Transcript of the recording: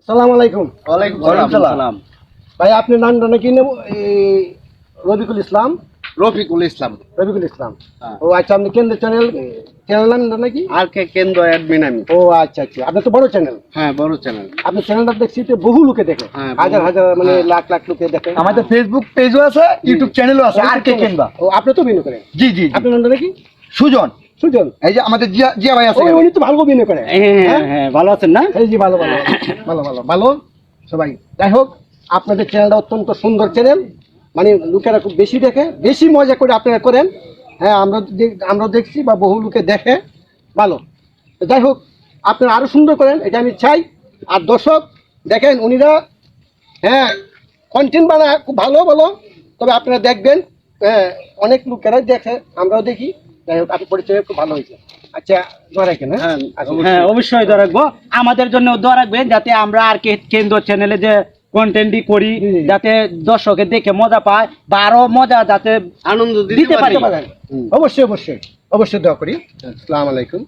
আসসালামু আলাইকুম। ওয়ালাইকুম সালাম। ভাই আপনার নামটা নাকি রবিকুল ইসলাম। রফিকুল ইসলাম। রবিকুল ইসলাম। হ্যাঁ। ও আচ্ছা, আপনি কেন্দ্রের চ্যানেল নামটা নাকি? আর কে কেন্দ্র অ্যাডমিন আমি। ও আচ্ছা আচ্ছা, আপনার তো বড় চ্যানেল। হ্যাঁ, বড় চ্যানেল। আপনার চ্যানেলটা দেখছি তো বহু লোকে দেখে, হ্যাঁ, হাজার হাজার মানে হ্যাঁ। লাখ লাখ লোকে দেখে। আমাদের ফেসবুক পেজও আছে, ইউটিউব চ্যানেলও আছে, আর কে কেনবা। ও আপনি তো বিনয় করেন? জি জি জি। আপনার নামটা নাকি? সুজন। সুজন। এই যে আমাদের জিয়া জিয়া ভাই আছে। ও, উনি তো ভালো বিনয় করেন। হ্যাঁ, ভালো আছেন না? এই জি, ভালো ভালো ভালো ভালো ভালো সবাই। যাই হোক, আপনাদের চ্যানেলটা অত্যন্ত সুন্দর চ্যানেল, মানে লোকেরা খুব বেশি দেখে, বেশি মজা করে আপনারা করেন। হ্যাঁ, আমরা দেখছি বা বহু লোকে দেখে, ভালো। তো যাই হোক, আপনারা আরো সুন্দর করেন, এটা আমি চাই। আর দর্শক দেখেন, উনিরা হ্যাঁ কন্টেন্ট বানায় খুব ভালো ভালো, তবে আপনারা দেখবেন। হ্যাঁ, অনেক লোকেরা দেখে, আমরাও দেখি। যাই হোক, আপনার পরিচয় খুব ভালো হয়েছে। আচ্ছা, দোয়া রাখেন। হ্যাঁ হ্যাঁ, অবশ্যই দোয়া রাখবো। আমাদের জন্য দোয়া রাখবেন যাতে আমরা আর কেন্দ্র চ্যানেলে যে কন্টেন্টই করি যাতে দর্শকের দেখে মজা পায় বা আরো মজা যাতে আনন্দ দিতে পারি। অবশ্যই অবশ্যই অবশ্যই দোয়া করি। আসসালামু আলাইকুম।